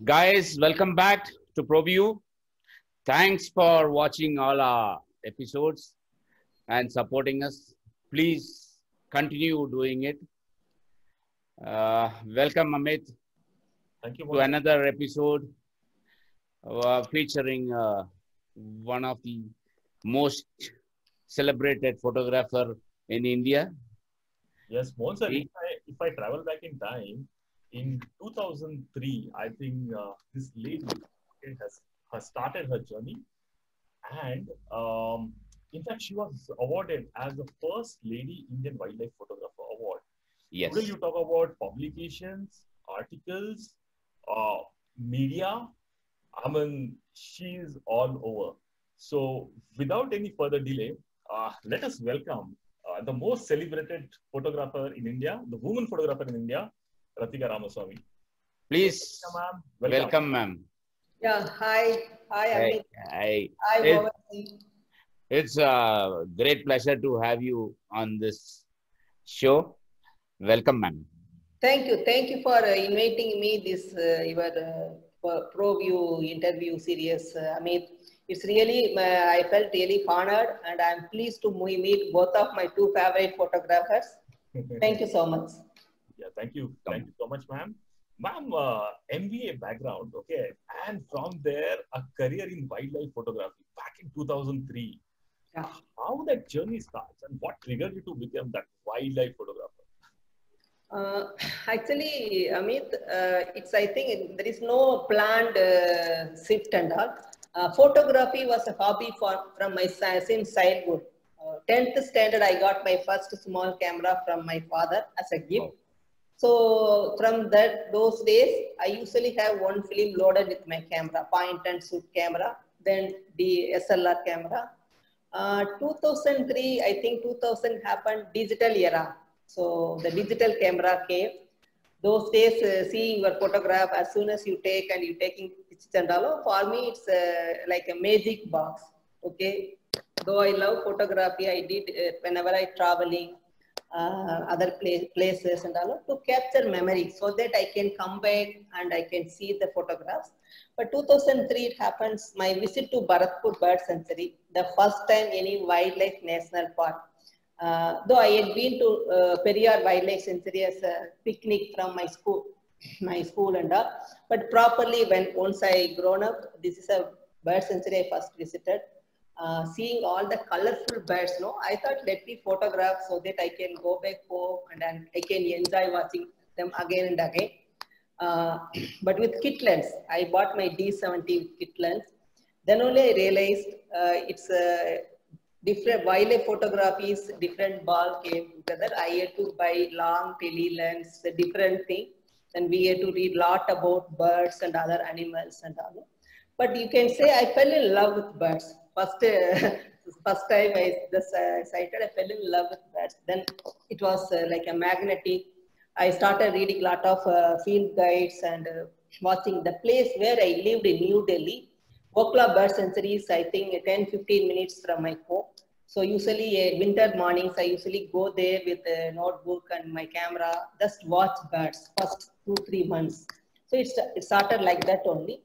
Guys, welcome back to ProView. Thanks for watching all our episodes and supporting us. Please continue doing it. Welcome, Amit, Thank you, to Monty. another episode featuring one of the most celebrated photographer in India. Yes, Mohan sir, He- if I travel back in time, in 2003, I think this lady has started her journey, and in fact, she was awarded as the first lady Indian wildlife photographer award. Today, yes. you talk about publications, articles, uh, media. I mean, she's all over. So, without any further delay, let us welcome the most celebrated photographer in India, the woman photographer in India, Ratika Ramaswamy. So, Ratika Please ma'am, welcome. welcome, ma'am. Yeah, hi Hey, Amit. I, Hi it, Mohan. it's a great pleasure to have you on this show. Welcome, ma'am. Thank you for inviting me this your ProView interview series, Amit. It's really I felt really honored, and I'm pleased to meet both of my two favorite photographers. Thank you so much. Yeah, thank you. Thank Come. you so much, ma'am. Ma'am, MBA background, okay. And from there, a career in wildlife photography back in 2003. Yeah. How that journey starts and what triggered you to become that wildlife photographer? Uh, Actually, Amit, it's I think there is no planned shift and all. Photography was a hobby from my since childhood. 10th standard, I got my first small camera from my father as a gift. Oh, So from those days, I usually have one film loaded with my camera, point and shoot camera, then the SLR camera. 2003, I think 2000 happened digital era. So the digital camera came. Those days, seeing your photograph as soon as you take and you taking pictures and all. For me, it's like a magic box. Okay, though I love photography, I did whenever I traveling other places and all to capture memories so that I can come back and I can see the photographs. But 2003 it happens my visit to Bharatpur Bird Sanctuary, the first time any wildlife national park. Though I had been to Periyar Wildlife Sanctuary as a picnic from my school and all, but properly when once I grown up, this is a bird sanctuary I first visited. Seeing all the colorful birds, no, I thought let me photograph so that I can go back home and then I can enjoy watching them again and again. Uh, but with kit lens, I bought my D70 kit lens. Then only I realized it's a different wildlife photographies, different ball came together. I had to buy long tele lens, a different thing. Then we had to read lot about birds and other animals and all. But you can say I fell in love with birds. First, first time I just sighted, I fell in love with birds. Then it was like a magnetic. I started reading a lot of field guides and watching the place where I lived in New Delhi. Okla Bird Sanctuary is, I think, 10-15 minutes from my home. So usually winter mornings, I usually go there with a notebook and my camera, just watch birds first 2-3 months. So it started like that only.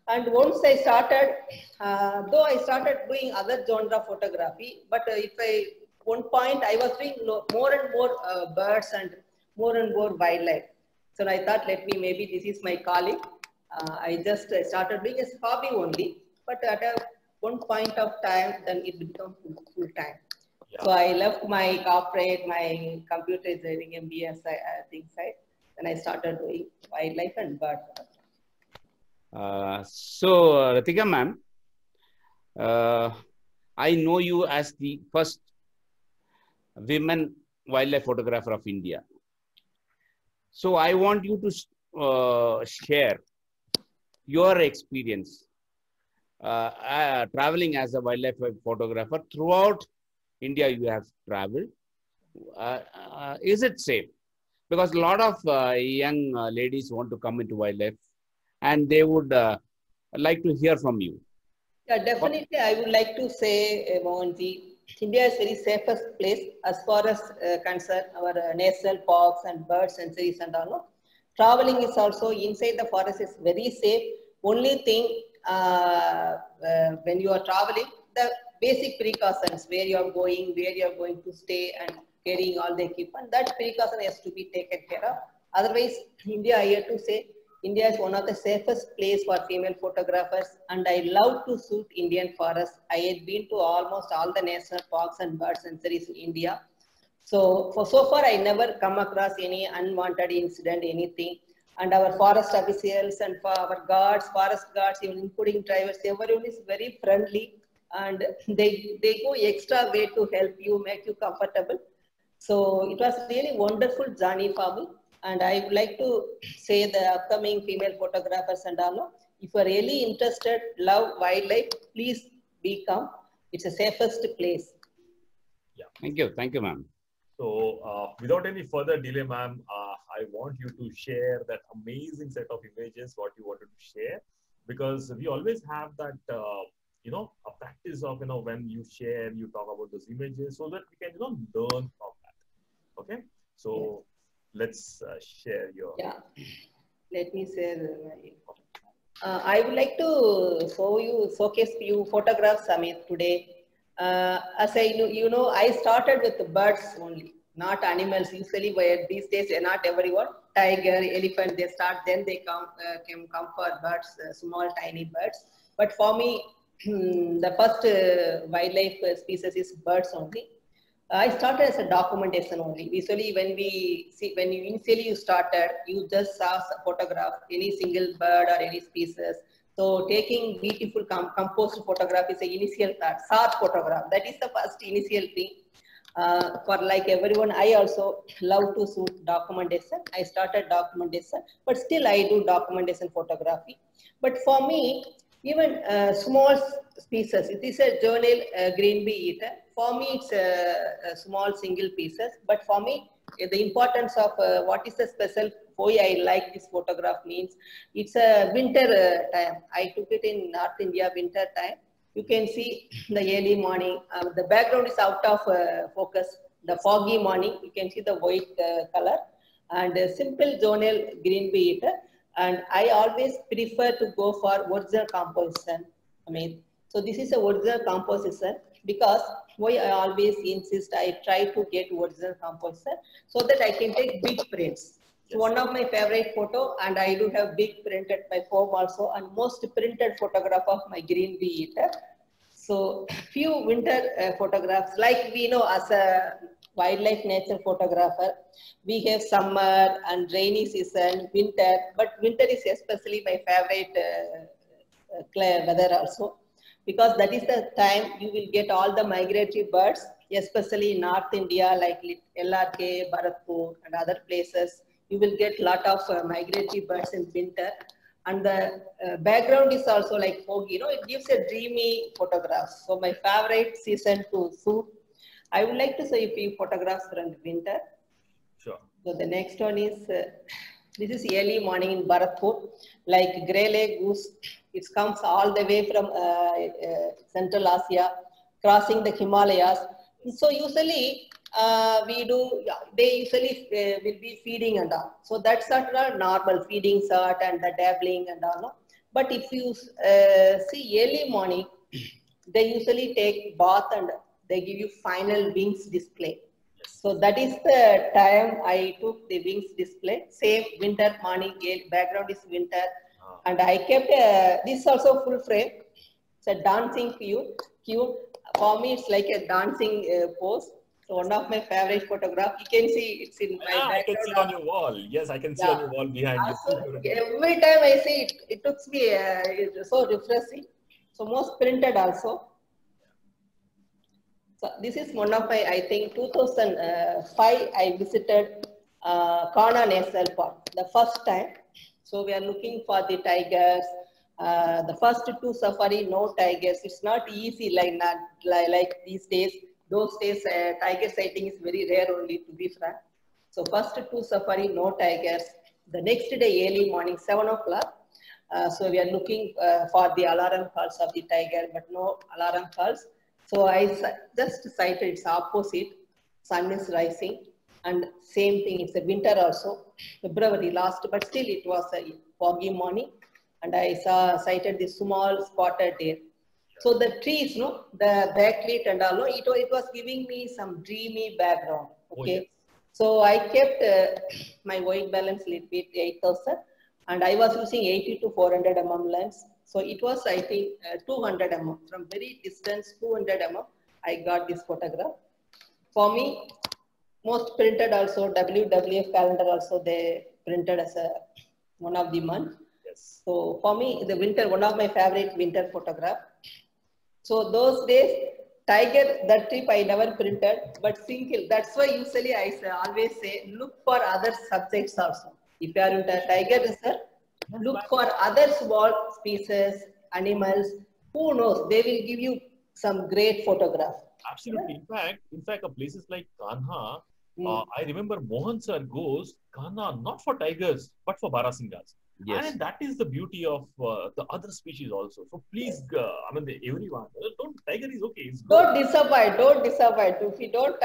And once I started, though I started doing other genre photography, but if I, one point I was doing more and more birds and more wildlife. So I thought, let me, maybe this is my calling. I just started doing as hobby only, but at one point of time, then it became full time. So Yeah. I left my corporate, my computer engineering MBA things side, and I started doing wildlife and bird photography. Ratika ma'am, uh, I know you as the first women wildlife photographer of India. So I want you to share your experience traveling as a wildlife photographer throughout India. You have traveled. Is it safe? Because a lot of young ladies want to come into wildlife, and they would like to hear from you. Yeah, What? definitely. I would like to say, Mohanji, India is very safest place as far as concern our national parks and bird sanctuaries and all. Traveling is also inside the forest is very safe. Only thing, when you are traveling, the basic precautions, where you are going to stay and carrying all the equipment, that precaution has to be taken care of. Otherwise, India, I have to say, India is one of the safest place for female photographers, and I love to shoot Indian forests. I had been to almost all the national parks and bird sanctuaries in India. So so far, I never come across any unwanted incident, anything. And our forest officials and for our guards, forest guards, even including drivers, everyone is very friendly, and they go extra way to help you, make you comfortable. So it was really wonderful journey for me. And I would like to say the upcoming female photographers and all, if you are really interested, love wildlife, please become. It's the safest place. Yeah. Thank you, ma'am. So without any further delay, ma'am, I want you to share that amazing set of images, what you wanted to share, because we always have that, a practice of, when you share, you talk about those images so that we can, learn from that. Okay. So let's share your. Yeah. Let me say, I would like to showcase few photographs, Amit, today. As I started with the birds only, not animals. Usually, where these days, not everyone, tiger, elephant, they start, then they can come for birds, small, tiny birds. But for me, the first wildlife species is birds only. I started as a documentation only. Usually, when you initially started, you just saw a photograph, any single bird or any species. So taking beautiful composed photograph is the initial thought. Short photograph, that is the first initial thing. For like everyone, I also love to shoot documentation. I started documentation, but still I do documentation photography. But for me, even small species, it is a journal green bee eater. For me, it's a small single pieces. But for me, the importance of what is the special why I like this photograph means it's a winter time. I took it in North India winter time. You can see the early morning. The background is out of focus. The foggy morning, you can see the white color and a simple zonal green bee eater. And I always prefer to go for original composition. So this is a original composition because why I always insist I try to get original composition so that I can take big prints. So one of my favorite photo, and I do have big print at my home also, and most printed photograph of my green bee eater. So few winter photographs, like we know as a wildlife nature photographer, we have summer and rainy season, winter, but winter is especially my favorite weather also, because that is the time you will get all the migratory birds, especially in North India, like LRK, Bharatpur and other places. You will get lot of migratory birds in winter. And the background is also like foggy, it gives a dreamy photograph. So my favorite season to shoot. I would like to show you a few photographs from the winter. Sure. So the next one is, this is early morning in Bharatpur, like grey leg goose. It comes all the way from Central Asia, crossing the Himalayas. So usually they usually will be feeding and all. So that's not normal feeding sort and the dabbling and all. No? But if you see early morning, they usually take bath and they give you final wings display. So that is the time I took the wings display. Same winter morning, background is winter. And I kept, this also full frame. It's a dancing cute. For me, it's like a dancing pose. So one of my favorite photograph, you can see it's in my background. I can see on your wall. Yes, I can see on your wall behind you. Every time I see it, it looks me it's so refreshing. So most printed also. So this is one of my, I think 2005, I visited Kanha National Park the first time. So we are looking for the tigers. The first two safari, no tigers. It's not easy like these days. Those days, tiger sighting is very rare only, to be frank. So first two safari, no tigers. The next day, early morning, 7 o'clock. So we are looking for the alarm calls of the tiger, but no alarm calls. So I just sighted its opposite. Sun is rising. And same thing, it's a winter also, February last, but still it was a foggy morning, and I sighted this small spotted deer. So the trees, no, the backlit and all, no, it was giving me some dreamy background. Okay, Oh, yes. so I kept my white balance little bit 8,000, and I was using 80 to 400 lens. So it was, I think, 200 from very distance, 200 I got this photograph. For me, most printed also, WWF calendar also they printed as a one of the month. Yes. So for me, the winter, one of my favorite winter photograph. So those days, tiger, that trip I never printed, but single. That's why usually always say, look for other subjects also. If you are into tiger reserve, look for other small species, animals. Who knows? They will give you some great photograph. Absolutely. In fact, places like Kanha, Mm. I remember Mohan sir goes Kanha not for tigers but for Barasingas. Yes. And that is the beauty of the other species also. So please, everyone, don't tiger is okay. It's good. Don't disappoint. Don't disappoint. If you don't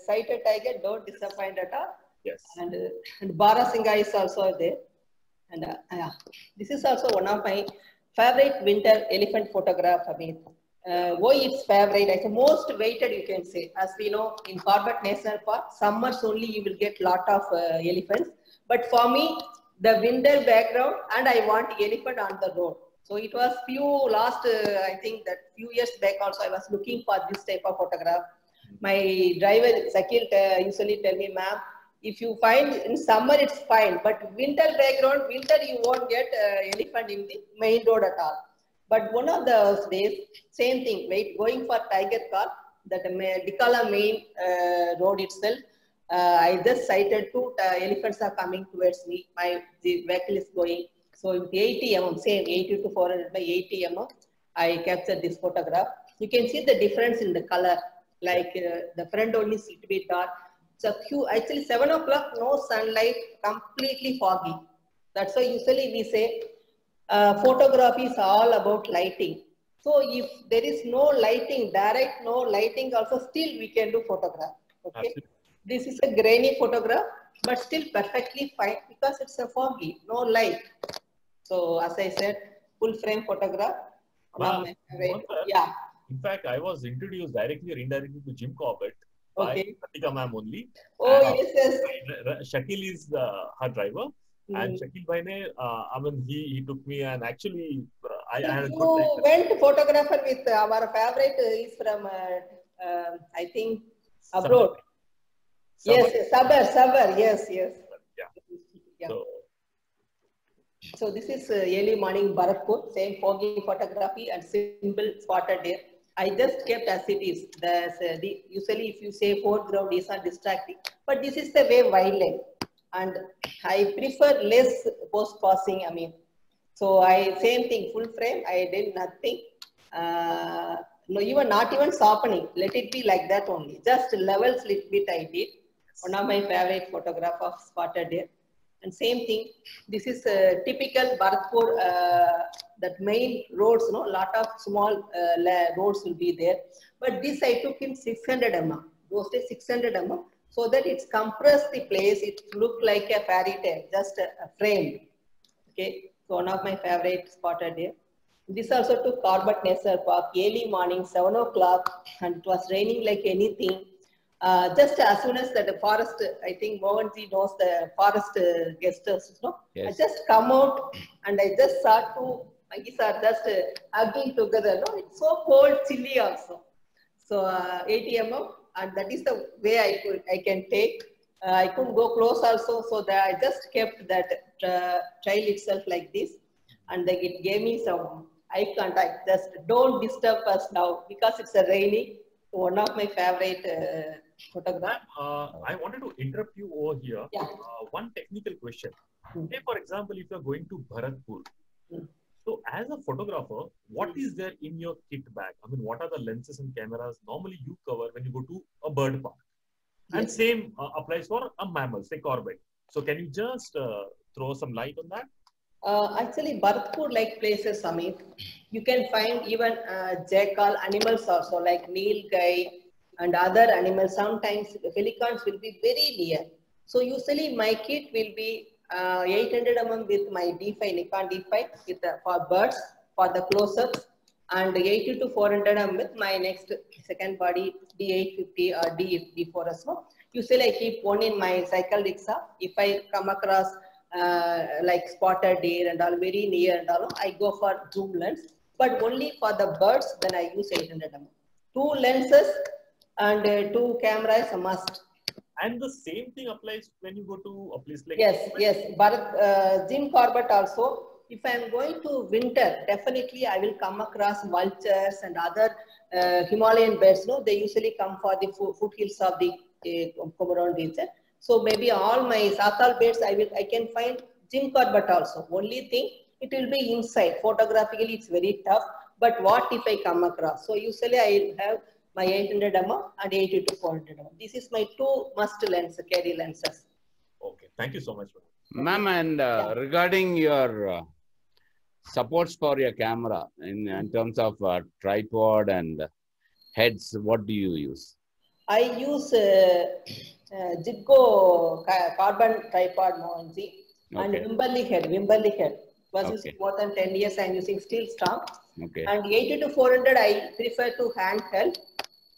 sight a tiger, don't disappoint at all. Yes. And Barasinga is also there. And yeah, this is also one of my favorite winter elephant photograph. I mean, why it's favorite? I say most weighted, you can say. As we know, in Corbett National Park, summers only you will get lot of elephants. But for me, the winter background, and I want elephant on the road. So it was I think that few years back also, I was looking for this type of photograph. My driver, Zakil, usually tell me, ma'am, if you find in summer, it's fine. But winter background, winter you won't get elephant in the main road at all. But one of those days, same thing, right? Going for Tiger Car, that Dikala main road itself, I just sighted two elephants are coming towards me. The vehicle is going. So with 80 same 80 to 400 by 80 I captured this photograph. You can see the difference in the color. Like the front only is a little bit dark. So actually 7 o'clock, no sunlight, completely foggy. That's why usually we say photography is all about lighting. So if there is no lighting, direct no lighting also, still we can do photograph. Okay. Absolutely. This is a grainy photograph, but still perfectly fine because it's a foggy, no light. So as I said, full frame photograph. Yeah. In fact, I was introduced directly or indirectly to Jim Corbett by Pratika ma'am only. Oh, and yes. Shakil is her driver. And Shakil Bhai ne, he took me, and actually I had a good time. You went photographer with our favorite is from I think abroad. Sabar. Yes. Yeah. So this is early morning Bharatpur, same foggy photography and simple spotted deer. I just kept as it is. Usually if you say foreground is not distracting, but this is the way wildlife. And I prefer less post-processing, So same thing, full frame, I did nothing. Not even softening. Let it be like that only. Just levels little bit I did. One of my favorite photograph of spotted deer. And same thing, this is a typical Bharatpur, that main roads, lot of small roads will be there. But this I took in 600 mm, those days 600 mm, so that it's compressed the place, it looked like a fairy tale, just a frame. Okay, so one of my favorite spotted deer. This also took Corbett National Park, early morning, 7 o'clock, and it was raining like anything. Just as soon as the forest, I think Mohanji knows the forest guest house, Yes. I just come out and I just saw two monkeys are just hugging together. It's so cold, chilly also. So 80 mm, and that is the way I can take. I couldn't go close also, so that I just kept that trail itself like this, and then it gave me some eye contact. Just don't disturb us now because it's a rainy. One of my favorite photograph. I wanted to interrupt you over here. Yeah. One technical question. Say, for example, if you're going to Bharatpur, so as a photographer, what is there in your kit bag? What are the lenses and cameras normally you cover when you go to a bird park? Yes. And same applies for a mammal, say Corbett. So can you just throw some light on that? Actually, Bharatpur-like places, Amit, you can find even jackal animals also, like nilgai, and other animals. Sometimes pelicans will be very near. So usually my kit will be 800 mm with my D5 Nikon D5 with for birds for the close-ups, and 80 to 400 mm with my next second body D850 or D4S. So usually I keep one in my cycle rickshaw. If I come across like spotted deer and all very near and all, I go for zoom lens. But only for the birds, then I use 800 mm. 2 lenses and 2 cameras a must. And the same thing applies when you go to a place like Yes. But Jim Corbett also, if I am going to winter, definitely I will come across vultures and other Himalayan birds. No, they usually come for the foothills of the Comoros region. So maybe all my Satal birds I can find Jim Corbett also. Only thing, it will be inside. Photographically, it's very tough. But what if I come across? So usually I have my 800 mm and 80 to 400 mm. This is my 2 must lens, carry lenses. Okay, thank you so much. Ma'am, and regarding your supports for your camera in terms of tripod and heads, what do you use? I use Zipco carbon tripod, Mohanji, and Wimberley head. Was using more than 10 years. I am using steel stump. Okay. And 80 to 400 I prefer to handheld.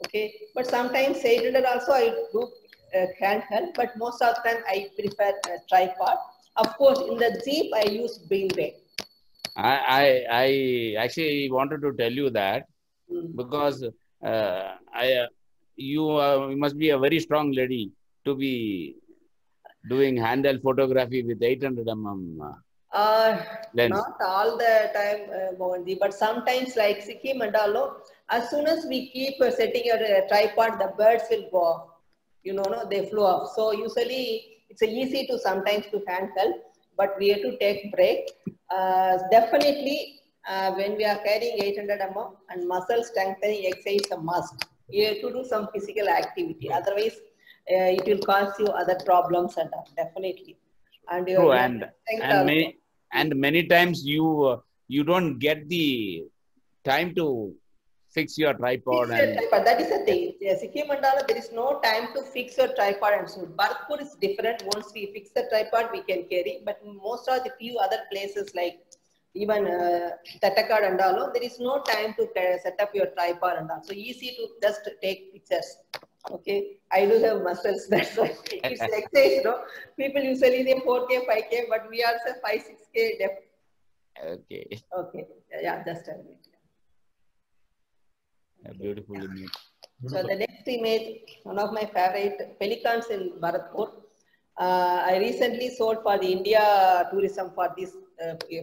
Okay, but sometimes 800 also I do handheld, but most of the time I prefer tripod. Of course, in the Jeep I use beanbag. I actually wanted to tell you that because you must be a very strong lady to be doing handheld photography with 800 mm lens. Not all the time, Mohanji, but sometimes like Sikkim and all, as soon as we keep setting a tripod, the birds will go off. You know, no, they flew off. So usually it's easy to sometimes to handheld, but we have to take break. Definitely, when we are carrying 800 mm and muscle strengthening exercise is a must. You have to do some physical activity. Otherwise, it will cause you other problems and definitely. And true, and many times you don't get the time to fix your tripod. That is the thing. Sikkim Mandala, there is no time to fix your tripod and shoot. Bharatpur is different. Once we fix the tripod, we can carry. But most of the few other places like even Tatakad and all, there is no time to set up your tripod and all. So easy to just take pictures. Okay, I do have muscles. That's why it's exercise. No, people usually say 4K, 5K, but we are say 5, 6K depth. Okay. Okay. Yeah, just a minute. A beautiful image. So the next image, one of my favorite pelicans in Bharatpur. I recently sold for the India tourism for this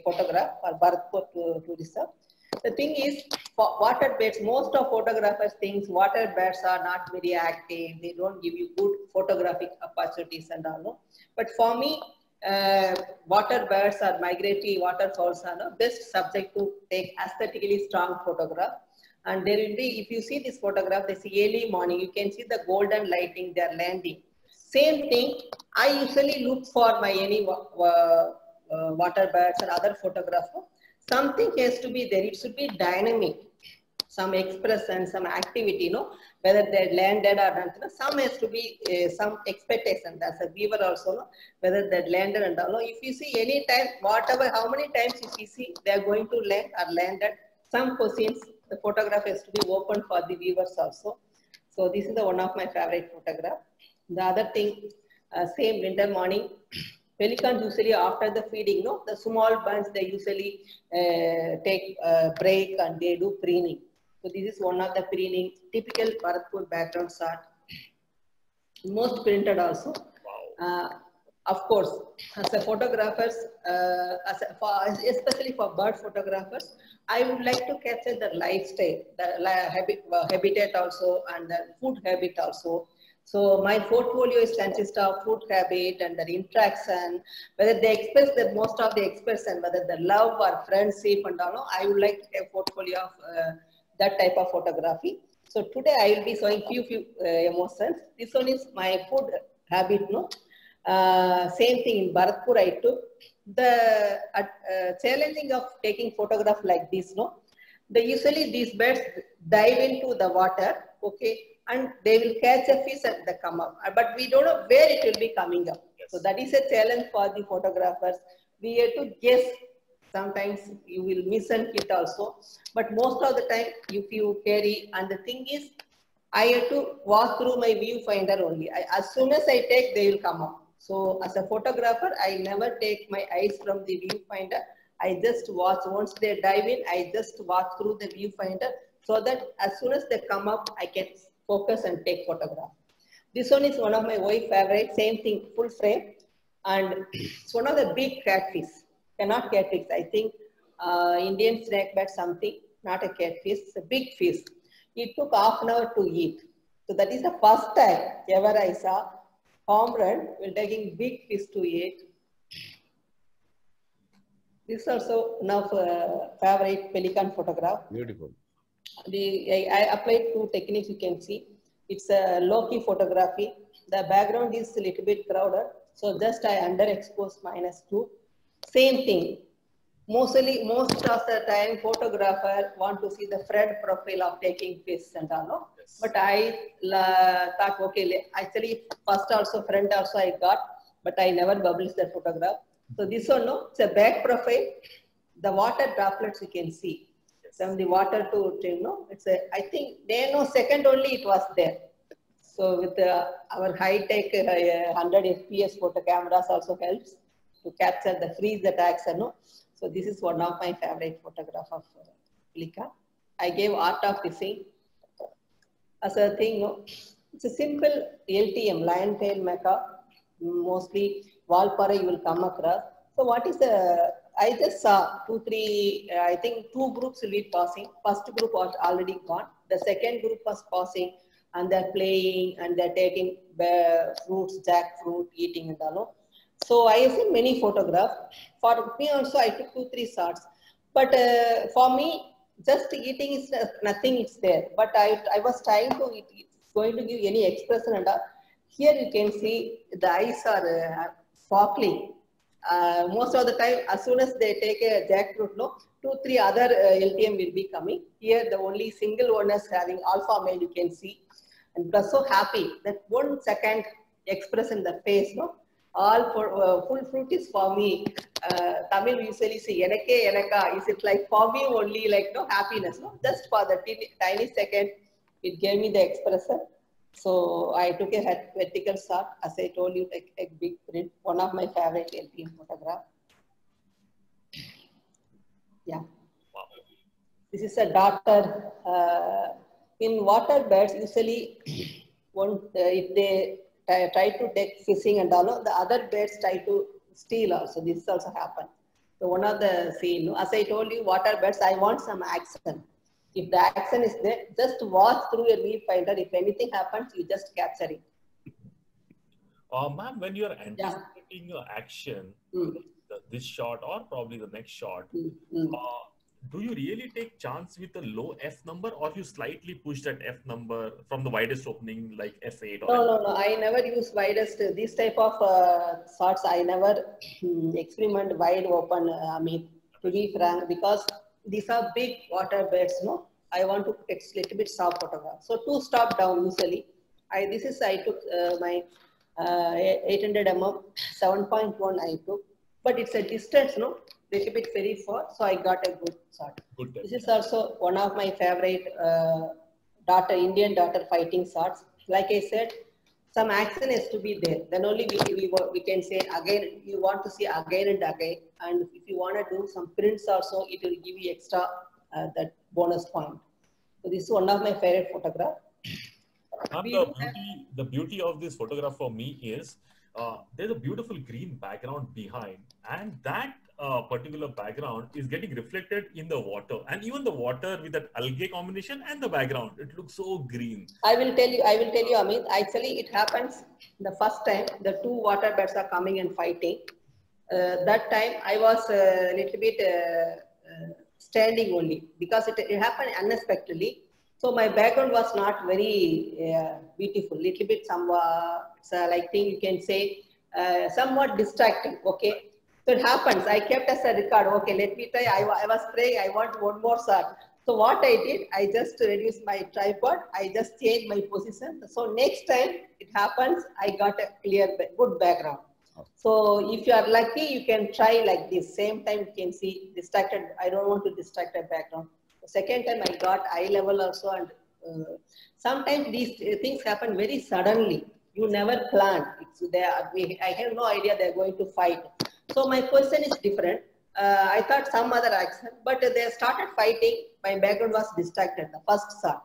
photograph for Bharatpur tourism. The thing is, for water beds, most of photographers think water beds are not very active. They don't give you good photographic opportunities and all. No? But for me, water birds or migratory waterfowls are the best subject to take aesthetically strong photograph. And there will be, if you see this photograph, this early morning, you can see the golden lighting, they are landing. Same thing, I usually look for my any water birds or other photographer. Something has to be there, it should be dynamic. Some expression, some activity, you know, whether they landed or not. Some has to be some expectation as a viewer also, no? Whether they landed and all. If you see any time, whatever, how many times if you see they are going to land or landed, some questions, the photograph has to be open for the viewers also. So this is one of my favorite photograph. The other thing, same winter morning, pelicans usually after the feeding, no, the small bunch, they usually take a break and they do preening. So this is one of the preening, typical Bharatpur background shot. Most printed also. Wow. Of course, as a photographers, especially for bird photographers, I would like to capture the lifestyle, the habitat also, and the food habit also. So my portfolio is consist of food habit and the interaction, whether they express the most of the expression, whether the love or friendship and all. I would like to have a portfolio of that type of photography. So today I will be showing few emotions. This one is my food habit, no. Same thing in Bharatpur I took. The challenging of taking photograph like this, no. Usually these birds dive into the water, okay, and they will catch a fish and they come up. But we don't know where it will be coming up. Yes. So that is a challenge for the photographers. We have to guess. Sometimes you will miss and hit also. But most of the time, if you carry, and the thing is, I have to walk through my viewfinder only. As soon as I take, they will come up. So as a photographer, I never take my eyes from the viewfinder. I just watch. Once they dive in, I just walk through the viewfinder so that as soon as they come up, I can focus and take photograph. This one is one of my wife favorite. Same thing, full frame, and it's one of the big catfish. Cannot catfish. I think Indian snakebat something, not a catfish. It's a big fish. It took half an hour to eat. So that is the first time ever I saw cormorant will taking big fish to eat. This is also one of favorite pelican photograph. Beautiful. I applied two techniques, you can see. It's a low-key photography. The background is a little bit crowded. So just I underexpose -2. Same thing. Most of the time, photographer want to see the front profile of taking fish and all. No? Yes. But I thought, okay, actually first also, front also I got, but I never published that photograph. So this one, no, it's a back profile. The water droplets you can see. From the water to, you know, it's a, I think, nanosecond only it was there. So with our high-tech 100 FPS photo cameras also helps to capture the freeze attacks. No? So this is one of my favorite photograph of pelican. I gave art of fishing as a thing. No? It's a simple LTM, lion tail macaw. Mostly Valpara you will come across. So what is the, I just saw 2, 3, I think 2 groups will be passing. First group was already gone. The second group was passing and they're playing and they're taking fruits, jackfruit, eating and all. So I have seen many photographs. For me also I took 2, 3 shots. But for me, just eating is nothing, it's there. But I was trying to, it's going to give any expression and all. Here you can see the eyes are sparkling. Most of the time, as soon as they take a jackfruit, no, 2, 3 other LTM will be coming. Here, the only single one is having alpha male, you can see. And was so happy that 1 second expression in the face, no. All for full fruit is for me. Tamil usually say, "Enake, enaka." Is it like for me only, like no happiness, no? Just for the tiny second, it gave me the expression. So I took a vertical shot, as I told you, like a big print, one of my favorite LTM photograph. Yeah. Wow. This is a darter. In water birds, usually, if they try to take fishing and all, the other birds try to steal also. This also happens. So one of the scene, as I told you, water birds, I want some action. If the action is there, just watch through your viewfinder. If anything happens, you just capture it. Ma'am, when you are anticipating your action, this shot or probably the next shot, do you really take chance with a low F number, or you slightly push that F number from the widest opening like F8? Or No. I never use widest. This type of shots, I never experiment wide open. I mean, to be frank, because these are big water beds, no? I want to take a little bit soft photograph. So 2 stop down usually. I took my 800 mm, 7.1 I took, but it's a distance, no? Little bit very far, so I got a good shot. Good. This is also one of my favorite Indian darter fighting shots. Like I said, some action has to be there. Then only we can say again, you want to see again and again. And if you want to do some prints also, it will give you extra that bonus point. So this is one of my favorite photograph. The beauty of this photograph for me is there's a beautiful green background behind, and that particular background is getting reflected in the water, and even the water with that algae combination and the background, it looks so green. I will tell you, Amit, actually it happens the first time the 2 water birds are coming and fighting. That time I was a little bit standing only, because it happened unexpectedly. So my background was not very beautiful, little bit like thing you can say, somewhat distracting, okay. So it happens, I kept as a record, okay, let me try, I was praying, I want one more shot. So what I did, I just reduced my tripod. I just changed my position. So next time it happens, I got a clear, good background. So if you are lucky, you can try like this. Same time you can see distracted. I don't want to distract a background. The second time I got eye level also, and sometimes these things happen very suddenly. You never plan. I have no idea they're going to fight. So my question is different. I thought some other action, but they started fighting. My background was distracted, the first shot.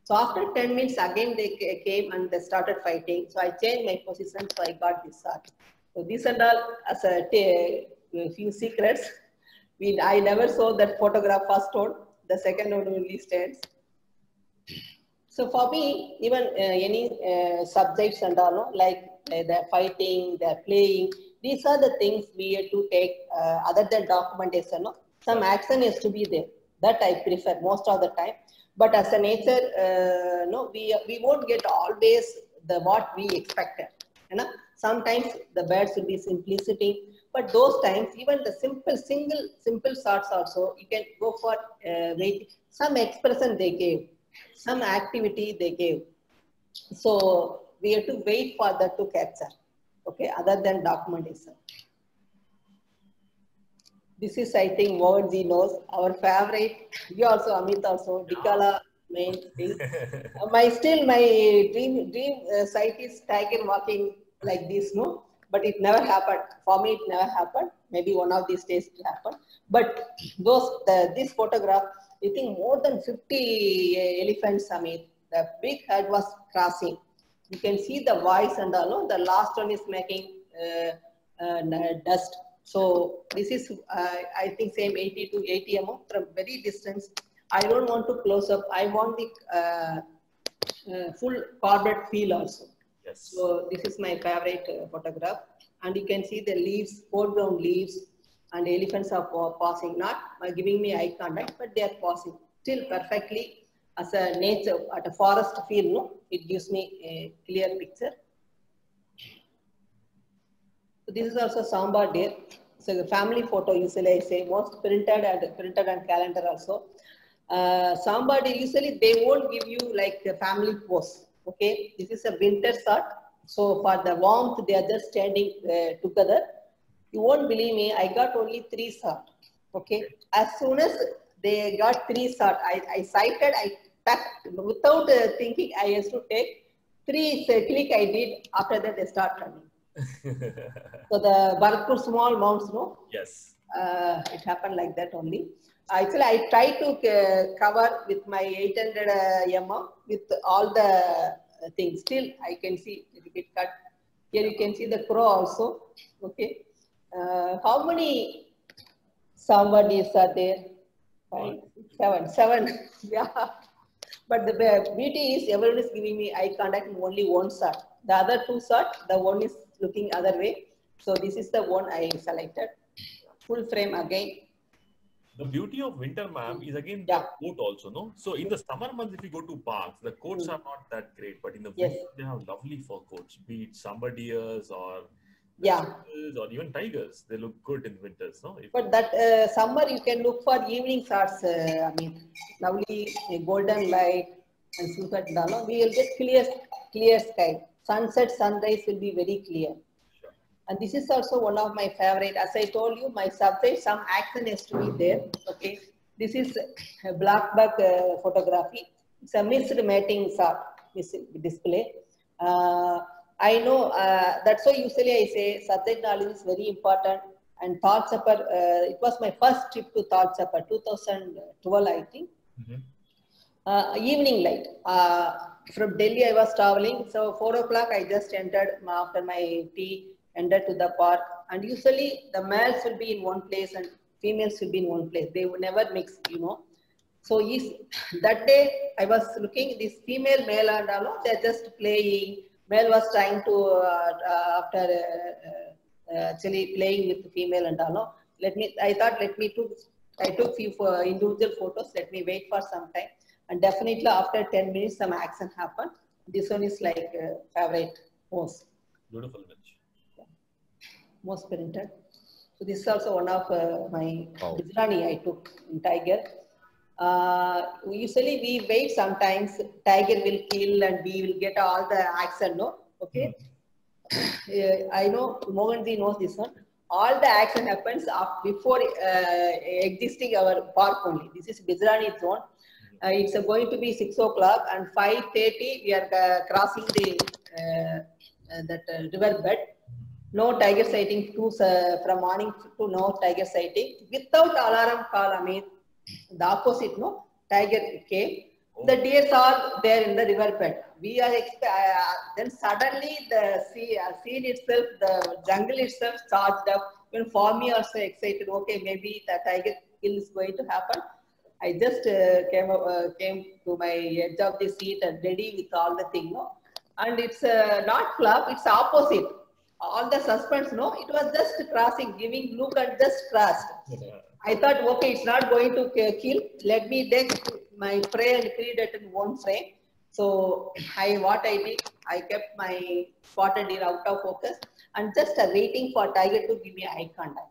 So after 10 minutes, again they came and they started fighting. So I changed my position, so I got this shot. So this and all as a few secrets. I never saw that photograph first one. The second one only stands. So for me, even any subjects and all, no, like they're fighting, they're playing, these are the things we have to take other than documentation. No? Some action has to be there. That I prefer most of the time. But as a nature, no, we won't get always the what we expected. You know? Sometimes the birds will be simply sitting, but those times, even the simple shots also, you can go for some expression they gave, some activity they gave. So we have to wait for that to capture, okay, other than documentation. This is, I think, Mohanji knows, our favorite. You also, Amit also, Dikala, main thing. My dream site is tiger walking like this, no? But it never happened. For me, it never happened. Maybe one of these days it will happen. But this photograph, I think more than 50 elephants, Amit. The big head was crossing. You can see the voice and all, no? The last one is making dust. So this is, I think, same 80 to 80 mm from very distance. I don't want to close up. I want the full corporate feel also. Yes. So this is my favorite photograph. And you can see the leaves, foreground leaves, and elephants are passing, not giving me eye contact, but they are passing still perfectly as a nature, at a forest feel, no? It gives me a clear picture. So this is also Samba deer. So the family photo, usually I say most printed and calendar also. Samba deer, usually they won't give you like a family pose. Okay, this is a winter shot. So for the warmth, they are just standing together. You won't believe me, I got only 3 shots. Okay, as soon as they got 3 shots, I sighted, I tapped without thinking. I used to take 3 click. I did. After that, they start running. So the Bharatpur small mounts, no? Yes. It happened like that only. Actually, I try to cover with my 800 mm with all the things. Still, I can see it get cut. Here you can see the crow also. Okay. How many somebodies are there? 5, 6, 7. Yeah. But the beauty is everyone is giving me eye contact in only one shot. The other 2 shots, the one is looking other way. So this is the one I selected. Full frame again. The beauty of winter, ma'am, is again Yeah. the coat also, no? So in the summer months, if you go to parks, the coats are not that great, but in the winter, Yes. they have lovely fur coats, be it Samba deers or Yeah. cheetahs or even tigers. They look good in winters, no? But that summer you can look for evening shots. I mean, lovely golden light and sunset. No? We will get clear sky. Sunset, sunrise will be very clear. Sure. And this is also one of my favorite. As I told you, my subject, some action has to be there. Okay. This is a black buck photography. It's a mixed mating shot display. I know that's why usually I say subject knowledge is very important. And Thal Chapar, it was my first trip to Thal Chapar, 2012, I think. Evening light. From Delhi, I was traveling. So 4 o'clock, I just entered after my tea, entered to the park. And usually the males will be in one place and females will be in one place. They will never mix, you know. So that day, I was looking, this female, male and all, they're just playing. Male was trying to, actually playing with the female and all. I took few individual photos. Let me wait for some time. And definitely after 10 minutes, some action happened. This one is like favorite most. Beautiful image. Yeah. Most printed. So this is also one of my Gujarani I took in tiger. Usually we wait sometimes, tiger will kill and we will get all the action, no? Okay. I know Mohanji knows this one. All the action happens before existing our park only. This is Bijrani zone. It's going to be 6 o'clock and 5:30 we are crossing the river bed. No tiger sighting from morning to no tiger sighting. Without alarm call, Amit, the opposite, no, tiger came. The deers are there in the river bed. We are then suddenly the scene itself, the jungle itself charged up. Even for me also excited. Okay, maybe the tiger kill is going to happen. I just came to my edge of the seat and ready with all the thing, no. And it's not club, it's opposite. All the suspense, no, it was just crossing, giving look and just crossed. I thought, okay, it's not going to kill. Let me take my prey and predator in one frame. So what I did, I kept my spotted deer out of focus and just waiting for tiger to give me eye contact.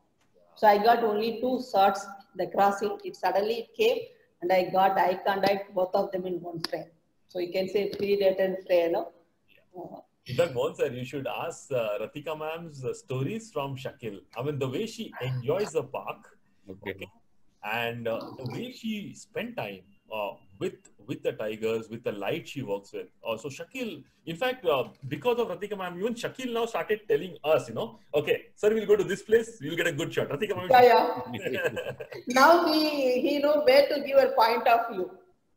So I got only 2 shots. The crossing, it suddenly came and I got eye contact, both of them in one frame. So you can say predator and prey, no? In fact, Mohan sir, you should ask Ratika ma'am's stories from Shakil. I mean, the way she enjoys the park, okay, and the way she spent time with the tigers, with the light she works with. So Shakil, in fact, because of Ratika ma'am, even Shakil now started telling us, okay, sir, we'll go to this place, we'll get a good shot. Ratika ma'am. Yeah. Now he know where to give a point of view.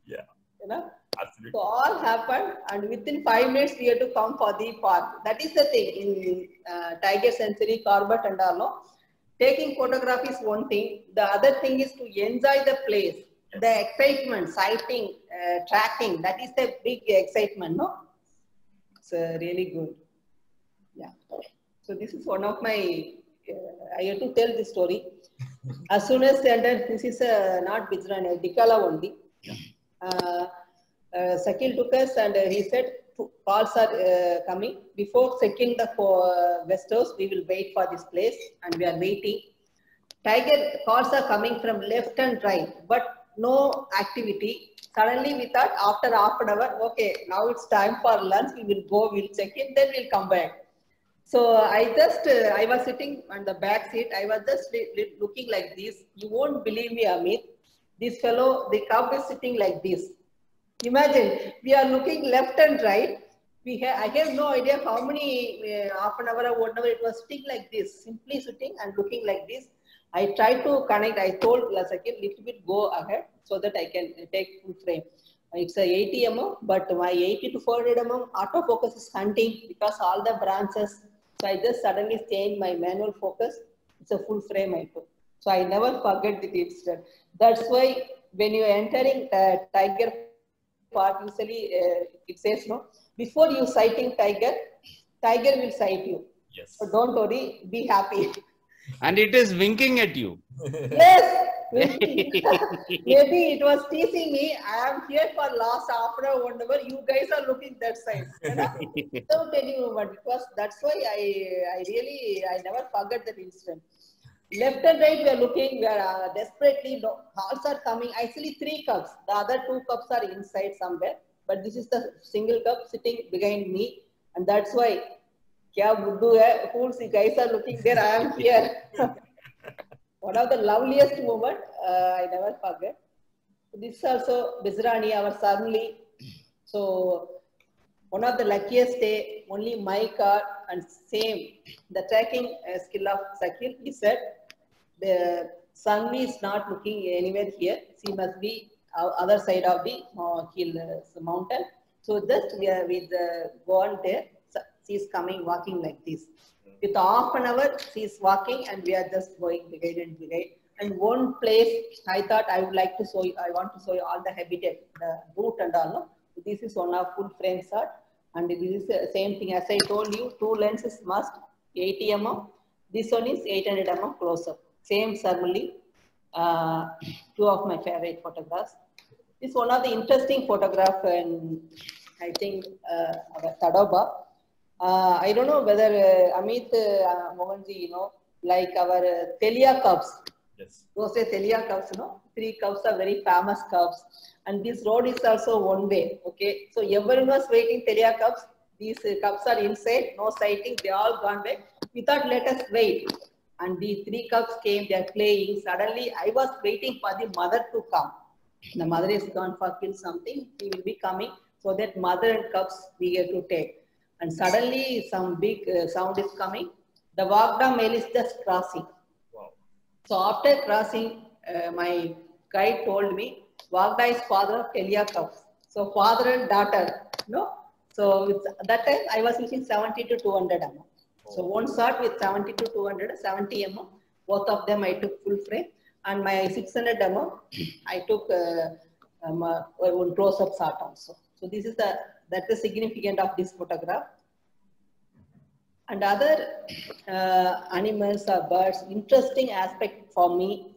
Yeah. You know? Absolutely. So all happened, and within 5 minutes we had to come for the park. That is the thing in Tiger Sanctuary, Corbett and all. No? Taking photograph is one thing. The other thing is to enjoy the place, the excitement, sighting, tracking. That is the big excitement, no? It's really good. Yeah. So this is one of my. I have to tell this story. As soon as entered, this is not Bijrani, Dikala only. Sakil took us and he said, calls are coming. Before checking the guest house, we will wait for this place and we are waiting. Tiger calls are coming from left and right, but no activity. Suddenly we thought after half an hour, okay, now it's time for lunch. We will go, we'll check in, then we'll come back. So I was sitting on the back seat. I was just looking like this. You won't believe me, Amit. This fellow, the cub is sitting like this. Imagine, we are looking left and right. I have no idea how many, half an hour or 1 hour, it was sitting like this, simply sitting and looking like this. I tried to connect, I told Sakil, little bit go ahead so that I can take full frame. It's a 80 mm, but my 80 to 400 mm autofocus is hunting because all the branches. So I just suddenly changed my manual focus. It's a full frame I took. So I never forget the incident. That's why when you are entering Tiger Park, usually it says, no, before you sighting tiger, tiger will sight you. Yes. So don't worry, be happy. And it is winking at you. Yes. Maybe it was teasing me. I am here for last half an hour, 1 hour. You guys are looking that side. You know? Without any movement. It was, that's why I never forget that incident. Left and right we are looking, we are desperately, calls are coming. Actually 3 cubs. The other 2 cubs are inside somewhere. But this is the single cub sitting behind me. And that's why, kya buddu hai, fools, you guys are looking there, I am here. One of the loveliest moment, I never forget. This is also Bijrani, our Sarmli. So, one of the luckiest day, only my car and same, the tracking skill of Sakil, he said, the Sarmli is not looking anywhere here. She must be other side of the hill mountain. So, just with go on there, she is coming, walking like this. With half an hour, she is walking and we are just going behind and behind. And one place, I thought I would like to show you, I want to show you all the habitat, the route and all. No? This is one of full frame shot. And this is the same thing as I told you, 2 lenses must, 80 mm. This one is 800 mm close up. Same ceremony, 2 of my favorite photographs. This is one of the interesting photograph and I think our Tadoba. I don't know whether Amit Mohanji, like our Telia cubs, Yes. Those days, Elia curves, three curves are very famous curves. And this road is also one way, okay? So everyone was waiting Telia curves. These curves are inside, no sighting, they all gone back. We thought, let us wait. And these three cubs came, they are playing. Suddenly, I was waiting for the mother to come. The mother is gone for kill something, he will be coming. So that mother and cubs we get to take. And suddenly, some big sound is coming. The Wagda male is just crossing. Wow. So after crossing, my guide told me, Wagda is father of Telia cows. So father and daughter, no? So that time I was using 70 to 200 mm. So one shot with 70 to 200, 70 mm. Both of them I took full frame. And my 600 mm, I took one close-up shot also. So this is that's the significance of this photograph. And other animals or birds, interesting aspect for me,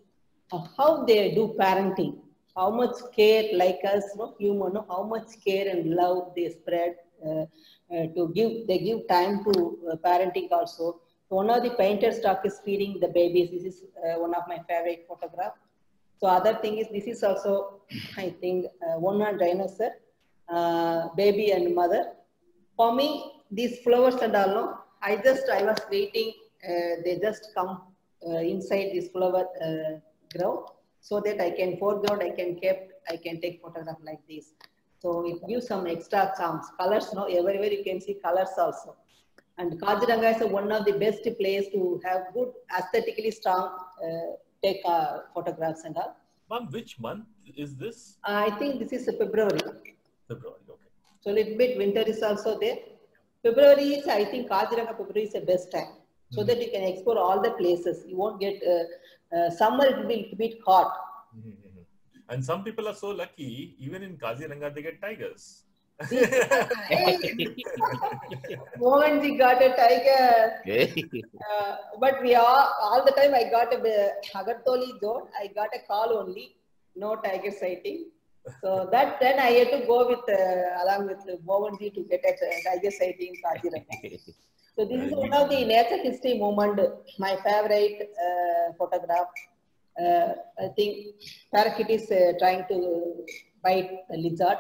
how they do parenting, how much care like us, human, how much care and love they spread they give time to parenting also. So one of the painted stock is feeding the babies. This is one of my favorite photograph. So other thing is, this is also, I think, one on dinosaur, baby and mother. For me, these flowers and all, I was waiting, they just come inside this flower ground so that I can foreground, I can take photograph like this. So it gives some extra charms. Colors, everywhere you can see colors also. And Kaziranga is one of the best place to have good aesthetically strong take photographs and all. Ma'am, which month is this? I think this is February. February, okay. So a little bit winter is also there. February is, I think, Kaziranga February is the best time. So that you can explore all the places. You won't get, summer it will be a bit hot. And some people are so lucky, even in Kaziranga, they get tigers. Mohanji got a tiger. But we all the time I got a Agartoli zone, I got a call only, no tiger sighting. So then I had to go with along with Mohanji to get a tiger sighting in Kaziranga. So this is one of the nature history moment, my favorite photograph. I think parakeet is trying to bite a lizard.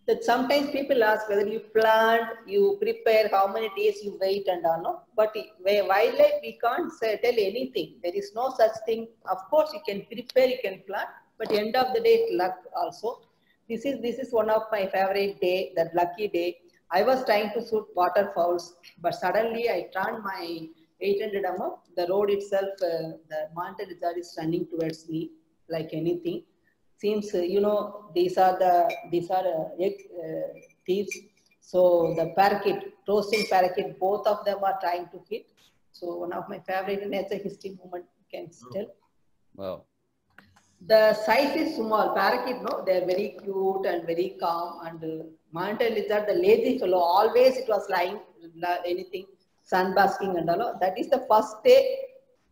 That sometimes people ask whether you plant, you prepare, how many days you wait and all. No? But wildlife, we can't tell anything. There is no such thing. Of course, you can prepare, you can plant, but end of the day, it's luck also. This is one of my favorite day, that lucky day. I was trying to shoot waterfowls, but suddenly I turned my 800 mm. The road itself, the mountain lizard is running towards me like anything. Seems these are egg thieves. So the parakeet, roasting parakeet, both of them are trying to hit. So one of my favorite nature history moment, you can tell. Wow. The size is small. Parakeet, they are very cute and very calm. And mountain lizard, the lazy fellow, always it was lying, anything, sunbasking and all. That is the first day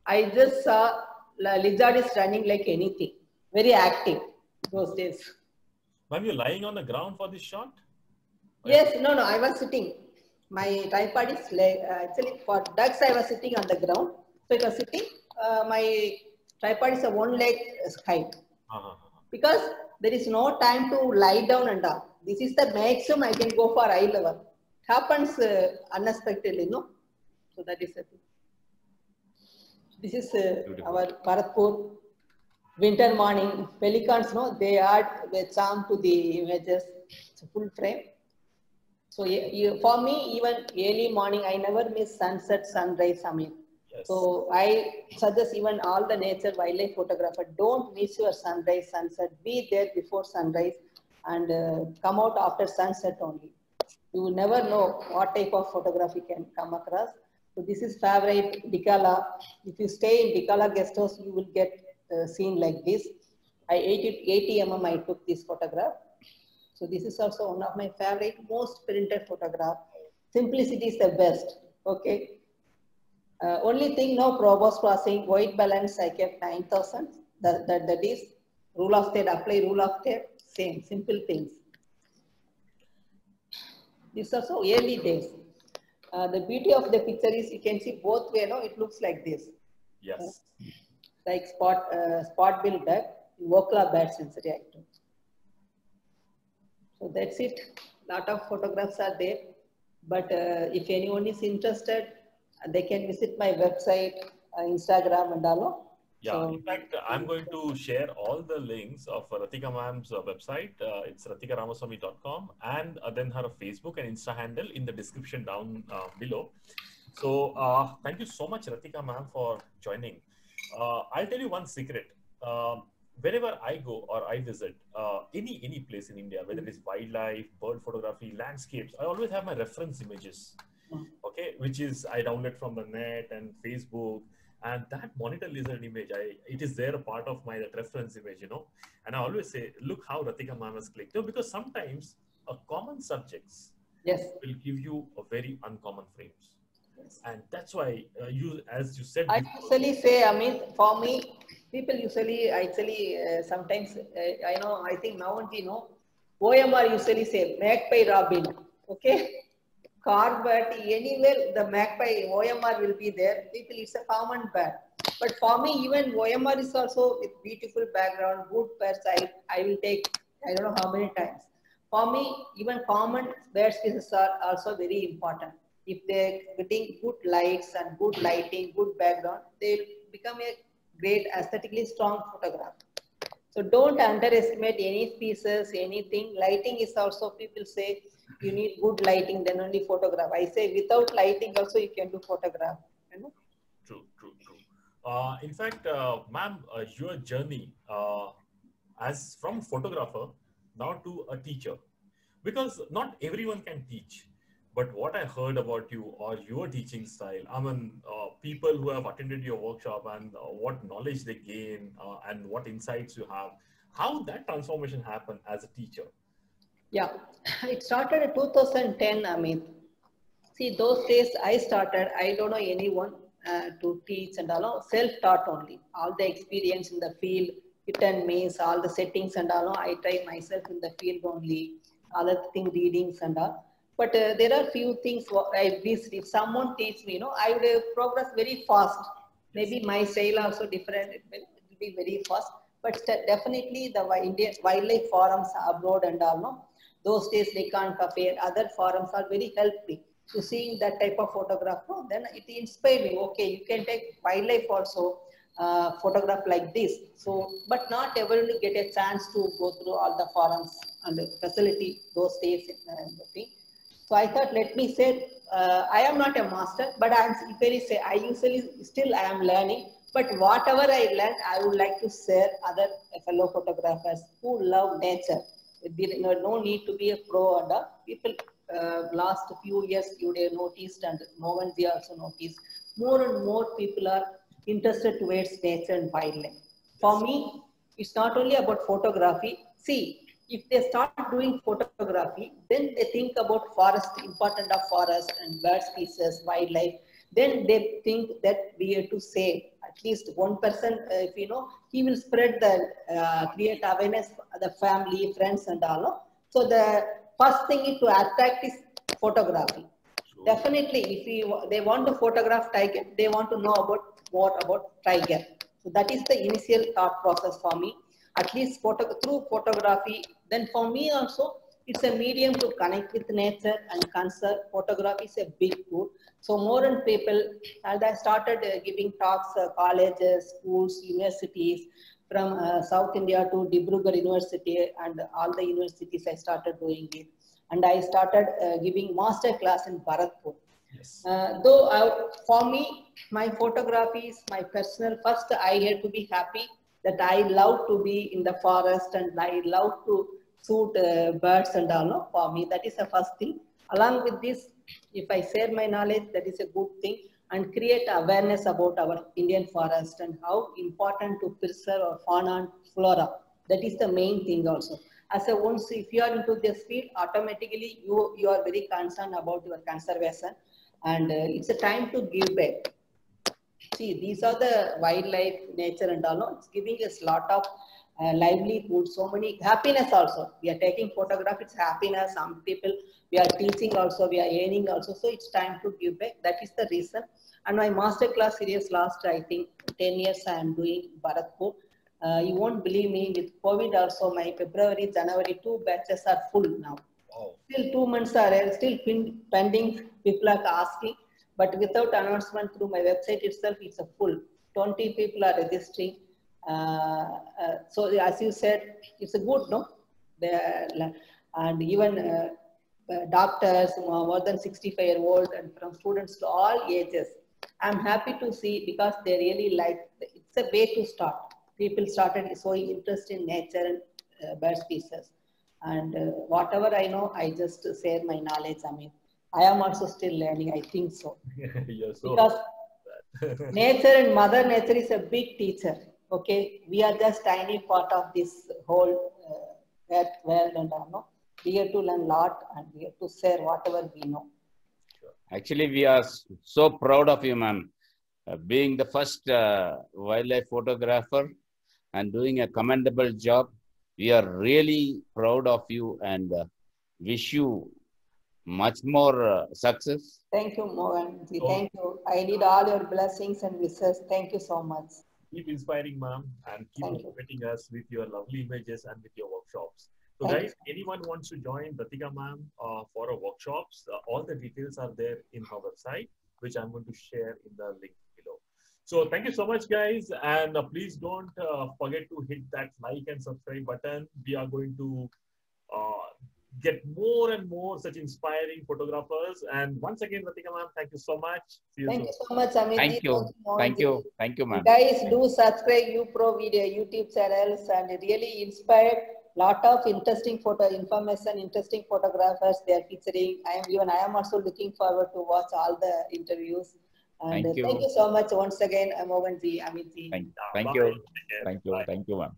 I just saw lizard is running like anything, very active those days. Ma'am, you're lying on the ground for this shot? Yes, no, I was sitting. My tripod is actually for ducks, I was sitting on the ground. So it was sitting. My tripod is a one leg height. Because there is no time to lie down and all. This is the maximum I can go for eye level. Happens unexpectedly, no? So that is the thing. This is our Bharatpur winter morning. Pelicans, they add the charm to the images. It's a full frame. So for me, even early morning, I never miss sunset, sunrise, Samir. Yes. So I suggest even all the nature wildlife photographer, don't miss your sunrise, sunset. Be there before sunrise and come out after sunset only. You will never know what type of photography can come across. So this is favorite Dikala. If you stay in Dikala guest house, you will get seen like this. 80 mm I took this photograph. So this is also one of my favorite, most printed photograph. Simplicity is the best. Okay. Only thing, no Provost crossing, white balance, I kept 9,000. That is rule of third, apply rule of third, same, simple things. This is also early days. The beauty of the picture is you can see both way, it looks like this. Yes. like spot bill duck, Wokla bird sensory active. So that's it. Lot of photographs are there. But if anyone is interested, they can visit my website, Instagram and all. Yeah, So, in fact, I'm going to share all the links of Ratika ma'am's website. It's ratikaramaswamy.com, and then her Facebook and Insta handle in the description down below. So thank you so much, Ratika ma'am, for joining. I'll tell you one secret. Wherever I go or I visit any place in India, whether it is wildlife, bird photography, landscapes, I always have my reference images, okay, which is I download from the net and Facebook. And that monitor lizard image, it is there a part of my reference image, you know. And I always say, look how Ratika ma'am has clicked. No, because sometimes a common subjects yes, will give you a very uncommon frames. Yes. And that's why as you said I before, usually say, I mean, for me, people usually actually sometimes I think now and OMR usually say magpie robin, okay. But anywhere the magpie OMR will be there. People, it's a common bird. But for me, even OMR is also with beautiful background, good birds. I will take, I don't know how many times. For me, even common bird species are also very important. If they're getting good lights and good lighting, good background, they'll become a great aesthetically strong photograph. So don't underestimate any species, anything. Lighting is also, people say, you need good lighting, then only photograph. I say without lighting also you can do photograph. You know? True. In fact, ma'am, your journey as from photographer now to a teacher, because not everyone can teach. But what I heard about you or your teaching style, I mean, people who have attended your workshop and what knowledge they gain and what insights you have, how that transformation happened as a teacher. Yeah, it started in 2010, Amit. See, those days I started, I don't know anyone to teach and all, self-taught only. All the experience in the field, hit and miss, all the settings and all, I try myself in the field only, other thing, readings and all. But there are few things I wish if someone teach me, I would progress very fast. Maybe my style also different, it will be very fast. But definitely the Indian wildlife forums abroad and all, no? Those days they can't compare. Other forums are very helpful to seeing that type of photograph. No? Then it inspired me. Okay, you can take wildlife also photograph like this. So, but not everyone get a chance to go through all the forums and the facility those days. So I thought, let me say, I am not a master, but I am very say I usually still I am learning. But whatever I learned, I would like to share other fellow photographers who love nature. No need to be a pro and people last few years you have noticed and Mohan ji also noticed more and more people are interested towards nature and wildlife. For me, it's not only about photography. See, if they start doing photography, then they think about forest, important of forest and bird species, wildlife. Then they think that we have to save at least one person. If he will spread the create awareness, the family, friends, and all. So the first thing is to attract is photography. Sure. Definitely, if they want to photograph tiger, they want to know about tiger. So that is the initial thought process for me. At least through photography. Then for me also, it's a medium to connect with nature and conserve. Photography is a big tool. So more and people, and I started giving talks, colleges, schools, universities, from South India to Dibrugarh University and all the universities I started doing it. And I started giving master class in Bharatpur. Yes. For me, my photography is my personal, first I had to be happy that I love to be in the forest and I love to shoot birds and all. No? For me, that is the first thing. Along with this, if I share my knowledge, that is a good thing, and create awareness about our Indian forest and how important to preserve our fauna and flora. That is the main thing also. As a once, if you are into this field, automatically you are very concerned about your conservation, and it's a time to give back. See, these are the wildlife, nature and all. It's giving us a lot of livelihood, so many happiness also. We are taking photograph, it's happiness. Some people, we are teaching also, we are earning also. So it's time to give back. That is the reason. And my master class series last, I think, 10 years I am doing Bharatpur. You won't believe me, with COVID also, my February, January, 2 batches are full now. Wow. Still 2 months are still pending. People are asking, but without announcement through my website itself, it's a full. 20 people are registering. So as you said, it's a good, no? And even doctors more than 65-year-old and from students to all ages. I'm happy to see because they really like, it's a way to start. People started showing interest in nature and bird species. And whatever I know, I just share my knowledge. I mean, I am also still learning, I think so. Yes, so Because nature and Mother Nature is a big teacher. Okay, we are just tiny part of this whole world and all. No? We have to learn a lot and we have to share whatever we know. Actually, we are so proud of you, ma'am. Being the first wildlife photographer and doing a commendable job. We are really proud of you and wish you much more success. Thank you, Mohan. So- Thank you. I need all your blessings and wishes. Thank you so much. keep inspiring, ma'am, and keep Thank you. motivating us with your lovely images and with your workshops. So Thank guys, anyone wants to join Ratika ma'am for our workshops, all the details are there in her website, which I'm going to share in the link below. So thank you so much, guys. And please don't forget to hit that like and subscribe button. We are going to get more and more such inspiring photographers. And once again, Ratika ma'am, thank you so much. See you Thank soon. you so much, Amit. Thank you. Thank you. Thank you, ma'am. Guys, do subscribe UPro Video YouTube channels and really inspired lot of interesting information, interesting photographers they are featuring. I am also looking forward to watch all the interviews. And Thank you. thank you so much once again, Mohan ji, Amit ji. Thank Bye. you. Take care. Thank you. Bye. Thank you, ma'am.